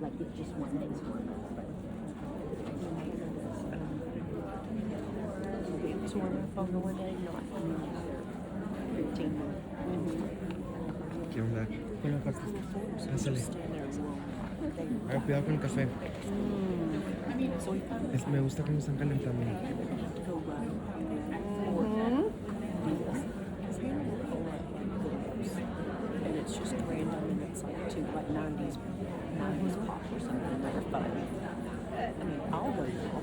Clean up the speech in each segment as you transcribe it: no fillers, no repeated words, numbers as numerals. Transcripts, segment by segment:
like it's just one day's work. It was more from the one day, not 15. ¿Qué onda? Bueno, pásale. A ver, cuidado con el café. Me gusta cómo están calentando. And it's just random, and it's like 90s pop or something. They're fun. I mean, I'll go now.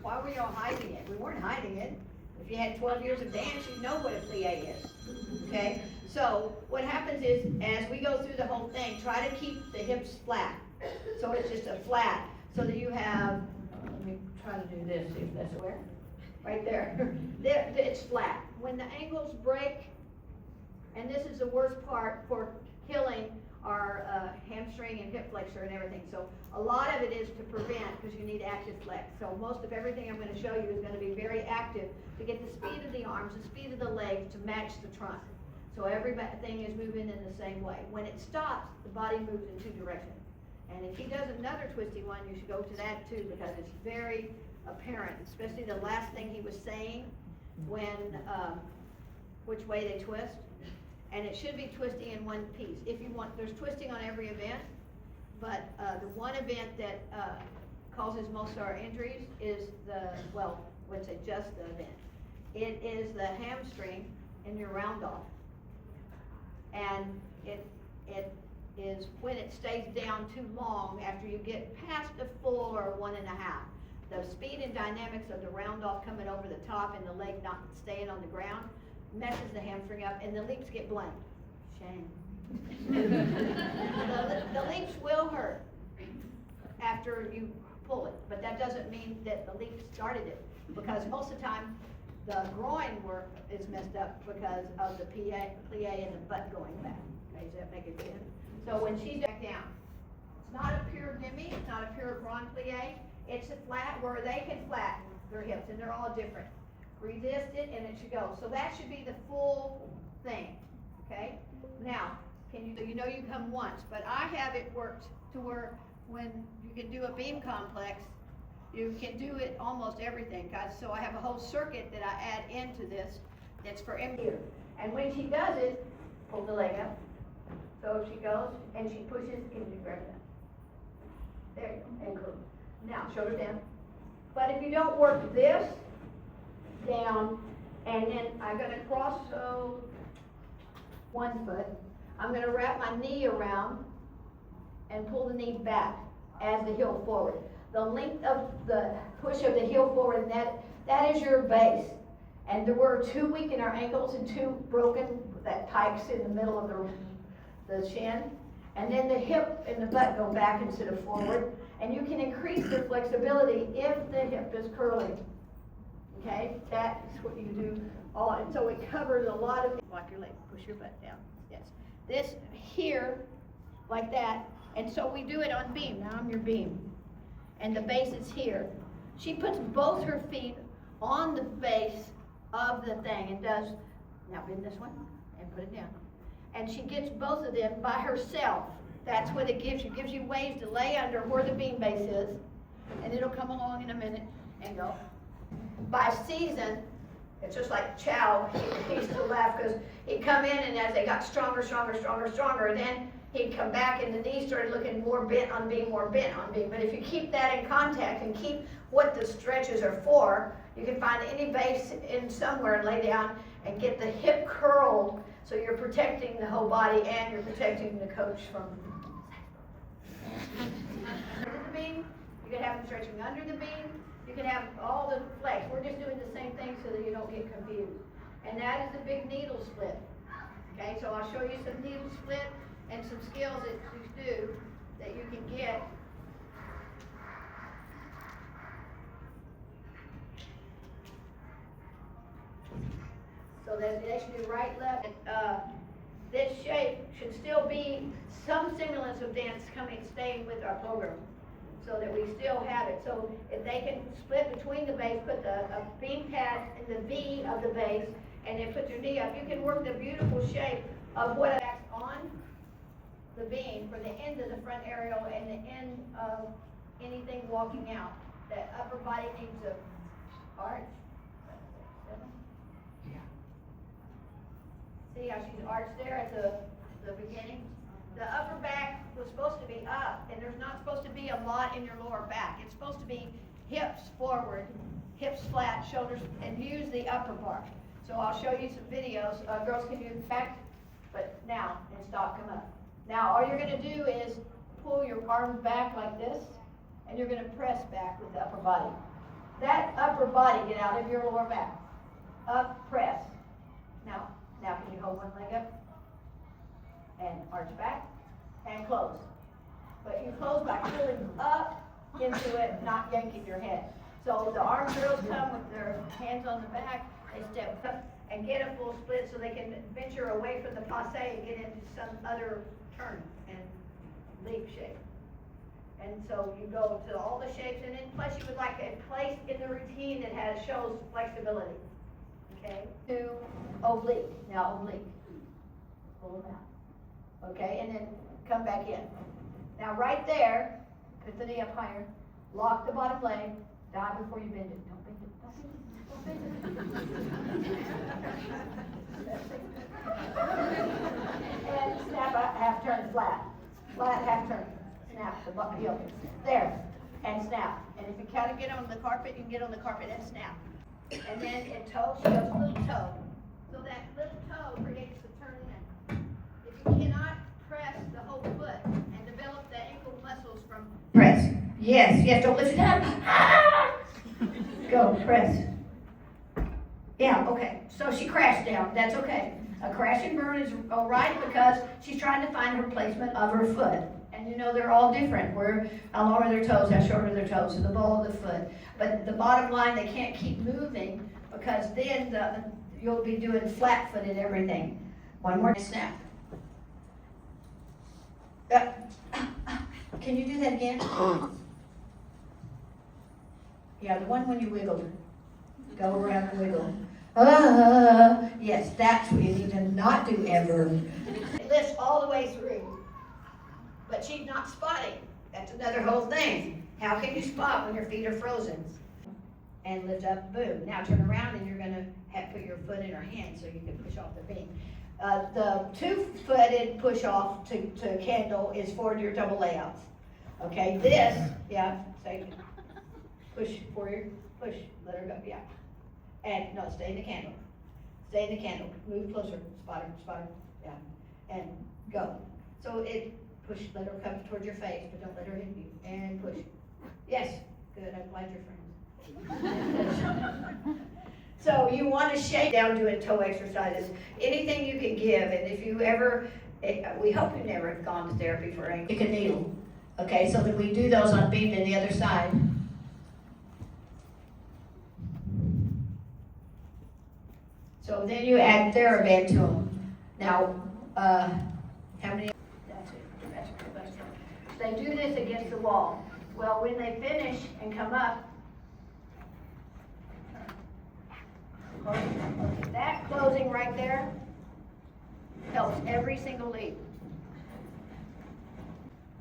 Why were y'all hiding it? We weren't hiding it. If you had 12 years of dance, you'd know what a plie is. Okay? So what happens is, as we go through the whole thing, try to keep the hips flat. So it's just a flat. So that you have, let me try to do this, see if that's where. Right there. It's flat. When the ankles break, and this is the worst part for killing our hamstring and hip flexor and everything. So a lot of it is to prevent, because you need active flex. So most of everything I'm going to show you is going to be very active to get the speed of the arms, the speed of the legs to match the trunk. So everything is moving in the same way. When it stops, the body moves in two directions. And if he does another twisty one, you should go to that too, because it's very apparent, especially the last thing he was saying when, which way they twist. And it should be twisting in one piece. If you want, there's twisting on every event, but the one event that causes most of our injuries is let's say just the event. It is the hamstring in your round off. And it is when it stays down too long after you get past the full or 1.5. The speed and dynamics of the round off coming over the top and the leg not staying on the ground messes the hamstring up, and the leaps get blamed. Shame. the leaps will hurt after you pull it, but that doesn't mean that the leap started it, because most of the time the groin work is messed up because of the plie and the butt going back. Okay, does that make it sense? So when she's back down, it's not a pure gimme, it's not a pure grand plie, it's a flat where they can flatten their hips, and they're all different. Resist it, and it should go. So that should be the full thing, okay? Now, you know you come once, but I have it worked to where when you can do a beam complex, you can do it almost everything, guys. So I have a whole circuit that I add into this that's for here. And when she does it, pull the leg up. So she goes and she pushes, can you grab that? There you go, and curl. Now, shoulder down. But if you don't work this down, and then I'm going to cross one foot. I'm going to wrap my knee around and pull the knee back as the heel forward. The length of the push of the heel forward, that is your base. And we're too weak in our ankles and too broken, that tikes in the middle of the shin. And then the hip and the butt go back instead of forward. And you can increase the flexibility if the hip is curling. Okay, that's what you do. And so it covers a lot of, lock your leg, push your butt down. Yes. This here, like that. And so we do it on beam. Now I'm your beam. And the base is here. She puts both her feet on the base of the thing and does, now bend this one and put it down. And she gets both of them by herself. That's what it gives you. It gives you ways to lay under where the beam base is. And it'll come along in a minute and go. By season, it's just like Chow. He used to laugh because he'd come in, and as they got stronger, and then he'd come back and the knee started looking more bent on beam. But if you keep that in contact and keep what the stretches are for, you can find any base in somewhere and lay down and get the hip curled so you're protecting the whole body and you're protecting the coach from under the beam. You can have them stretching under the beam. You can have all the flex. We're just doing the same thing so that you don't get confused. And that is the big needle split. Okay, so I'll show you some needle split and some skills that you do that you can get. So that they should do right, left. This shape should still be some semblance of dance staying with our program, so that we still have it. So if they can split between the base, put a beam pad in the V of the base, and then put their knee up, you can work the beautiful shape of what that's on the beam for the end of the front aerial and the end of anything walking out. That upper body needs a arch. See how she's arched there at the beginning? The upper back was supposed to be up, and there's not supposed to be a lot in your lower back. It's supposed to be hips forward, hips flat, shoulders, and use the upper bar. So I'll show you some videos. Girls, can you back? But now, and stop, come up. Now, all you're going to do is pull your arms back like this, and you're going to press back with the upper body. That upper body, get out of your lower back. Up, press. Now can you hold one leg up? And arch back, and close. But you close by pulling up into it, not yanking your head. So the arm girls come with their hands on the back, they step up and get a full split so they can venture away from the passe and get into some other turn and leap shape. And so you go to all the shapes, and then plus you would like a place in the routine that shows flexibility. Okay, to oblique. Now oblique. Pull them out. Okay, and then come back in. Now right there, put the knee up higher, lock the bottom leg, dive before you bend it. Don't bend it, don't bend it. And snap a half turn flat. Flat half turn. Snap the heel. There. And snap. And if you kind of get on the carpet, you can get on the carpet and snap. And then in toe, she goes little toe. So that little toe creates the turn in. If you cannot press the whole foot and develop the ankle muscles from press. Yes, don't lift it up. Ah! Go, press. Yeah, okay. So she crashed down. That's okay. A crash and burn is all right because she's trying to find her placement of her foot. And you know they're all different. How long are their toes, how short are their toes, so the ball of the foot. But the bottom line, they can't keep moving because then you'll be doing flat-footed everything. One more snap. Can you do that again? Yeah, the one when you wiggle. Go around and wiggle. Yes, that's what you need to not do ever. It lifts all the way through. But she's not spotting. That's another whole thing. How can you spot when your feet are frozen? And lift up, boom. Now turn around and you're going to put your foot in her hand so you can push off the beam. The two-footed push-off to candle is for your double layouts. Okay, this, say, push forward, push, let her go, And no, stay in the candle. Stay in the candle. Move closer, spot her, and go. So it push, let her come towards your face, but don't let her hit you. And push. Yes, good, I'm glad you're friends. So you want to shake down doing toe exercises. Anything you can give, and if you ever, we hope you never have gone to therapy for ankle. You can needle. Okay, so that we do those on beam to the other side. So then you add TheraBand to them. Now, how many? That's it. They do this against the wall. Well, when they finish and come up, that closing right there helps every single leap.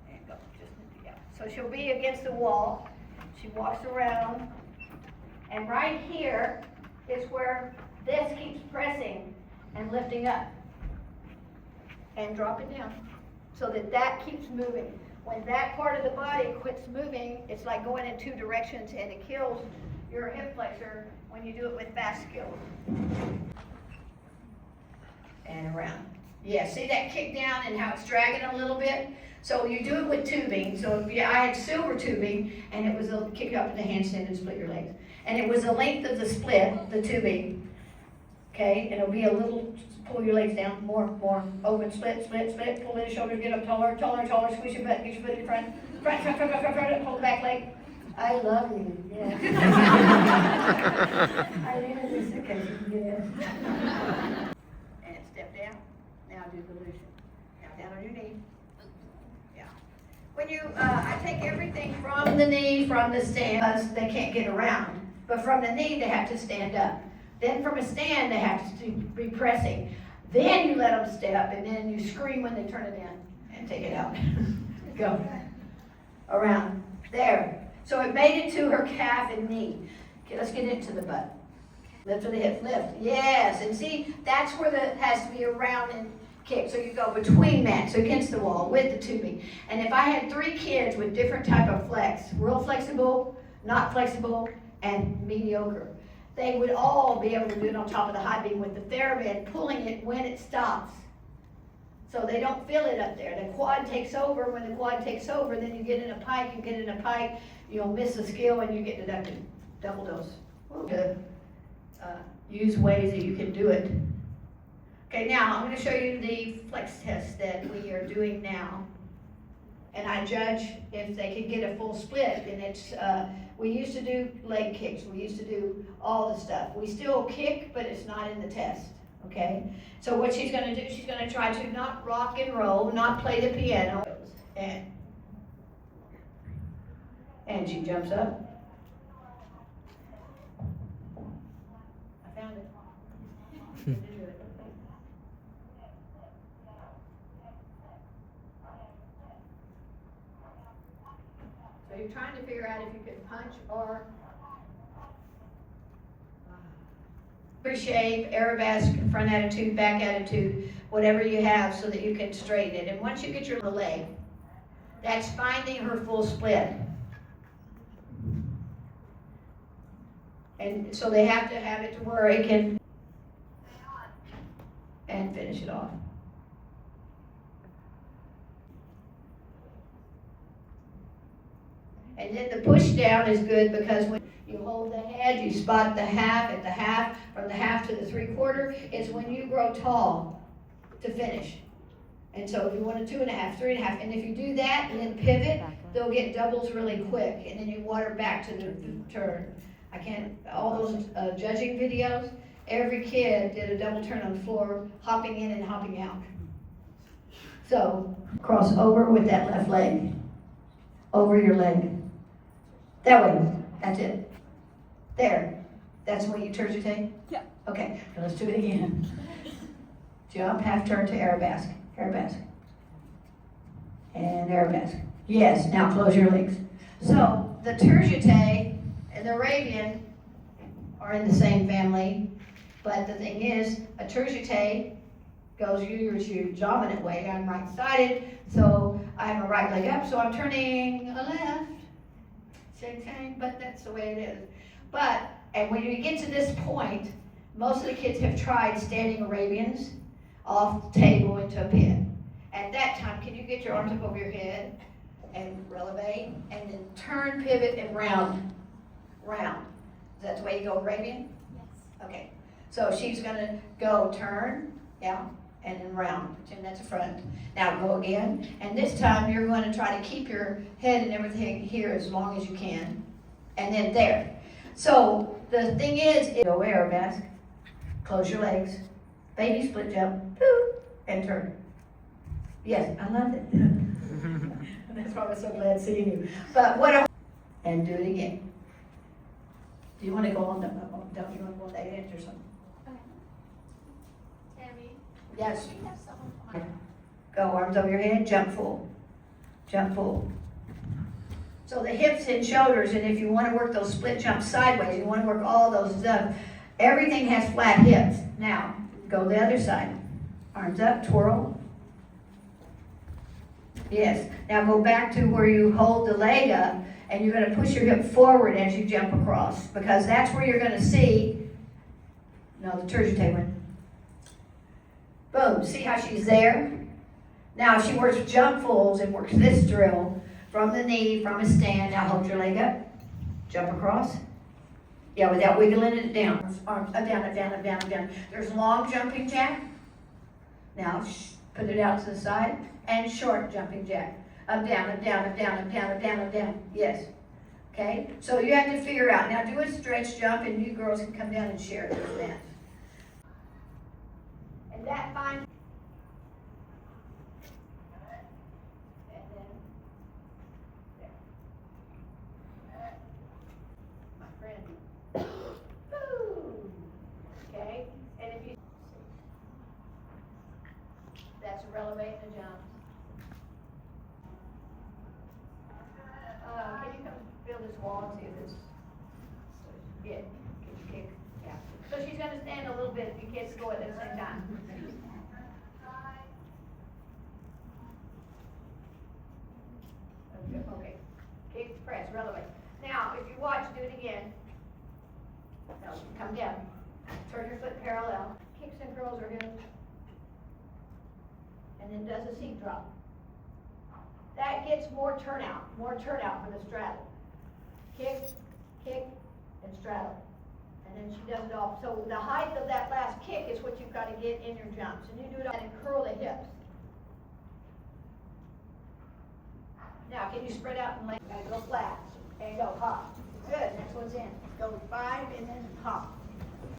And go, so she'll be against the wall. She walks around, and right here is where this keeps pressing and lifting up and dropping down so that keeps moving. When that part of the body quits moving, it's like going in two directions, and it kills your hip flexor when you do it with fast skills. And around. Yeah, see that kick down and how it's dragging a little bit? So you do it with tubing. So I had silver tubing, and it was a kick you up in the handstand and split your legs. And it was the length of the split, the tubing. Okay, and it'll be a little, pull your legs down, more, open, split, pull in the shoulders, get up taller, squeeze your butt, get your foot in front, pull the back leg. I love you, yeah. I really wish I could get in. take everything from the knee, from the stand, because they can't get around. But from the knee, they have to stand up. Then from a stand, they have to be pressing. Then you let them step, and then you scream when they turn it in and take it out. Go. Around. There. So it made it to her calf and knee. Okay, let's get into the butt. Lift to the hips, lift. Yes, and see, that's where it has to be a round and kick. So you go between that, so against the wall with the tubing. And if I had 3 kids with different type of flex, real flexible, not flexible, and mediocre, they would all be able to do it on top of the high beam with the TheraBand, pulling it when it stops. So they don't feel it up there. The quad takes over. When the quad takes over, then you get in a pike, you'll miss a skill and you get deducted. Double dose. To use ways that you can do it. Okay, now I'm going to show you the flex test that we are doing now. And I judge if they can get a full split. And it's, we used to do leg kicks. We used to do all the stuff. We still kick, but it's not in the test. Okay? So what she's going to do, she's going to try to not rock and roll, not play the piano. And she jumps up. I found it. So you're trying to figure out if you can punch or shape, arabesque, front attitude, back attitude, whatever you have so that you can straighten it. And once you get your leg, that's finding her full split. And so they have to have it to where it can and finish it off. And then the push down is good because when you hold the head, you spot the half at the half, from the half to the 3/4, it's when you grow tall to finish. And so if you want a 2.5, 3.5, and if you do that and then pivot, they'll get doubles really quick, and then you water back to the turn. I can't, all those judging videos, every kid did a double turn on the floor, hopping in and hopping out. So, cross over with that left leg, over your leg. That way, that's it. There, that's the way you turgitate? Yeah. Okay, so let's do it again. Jump, half turn to arabesque, arabesque. And arabesque. Yes, now close your legs. So, the turgitate and the Arabian are in the same family, but the thing is, a turgitate goes your dominant way. I'm right-sided, so I have my right leg up, so I'm turning a left. Same thing, but that's the way it is. But, and when you get to this point, most of the kids have tried standing Arabians off the table into a pin. At that time, can you get your arms up over your head and relevate, and then turn, pivot, and round. Round. Is that the way you go Arabian? Yes. Okay. So she's going to go turn, yeah, and then round. And that's the front. Now go again. And this time you're going to try to keep your head and everything here as long as you can. And then there. So the thing is, go arabesque, close your legs, baby split jump, boop, and turn. Yes, I love it. That's why I was so glad seeing you. But and do it again. Do you want to go on? Don't you want to go on that edge or something? Okay. Tammy. Yes. We have someone on. Go, arms over your head, jump full. Jump full. So the hips and shoulders, and if you want to work those split jumps sideways, you want to work all those stuff, everything has flat hips. Now, go the other side. Arms up, twirl. Yes. Now go back to where you hold the leg up, and you're going to push your hip forward as you jump across, because that's where you're going to see, no, the turgitate one. Boom, see how she's there? Now if she works jump fulls and works this drill from the knee, from a stand, now hold your leg up, jump across. Yeah, without wiggling it down. Arms up, down, up, down, up, down, up, down. There's long jumping jack. Now put it out to the side, and short jumping jack. Up, down, up, down, up, down, up, down, up, down, up, down. Yes. Okay? So you have to figure out. Now do a stretch jump, and you girls can come down and share it with that. And that fine. And then, there. Elevate the jumps. Can you come feel this wall and see if it's good? Can you kick? Yeah. So she's gonna stand a little bit. You kids go at the same time. Okay. Kick, press, relevate. Now, if you watch, do it again. No, come down. Turn your foot parallel. Kicks and curls her hips. And then does a seat drop. That gets more turnout for the straddle. Kick, kick, and straddle. And then she does it all. So the height of that last kick is what you've got to get in your jumps. And you do it and curl the hips. Now, can you spread out and go flat? And go hop. Good, next one's in. Go 5 and then hop.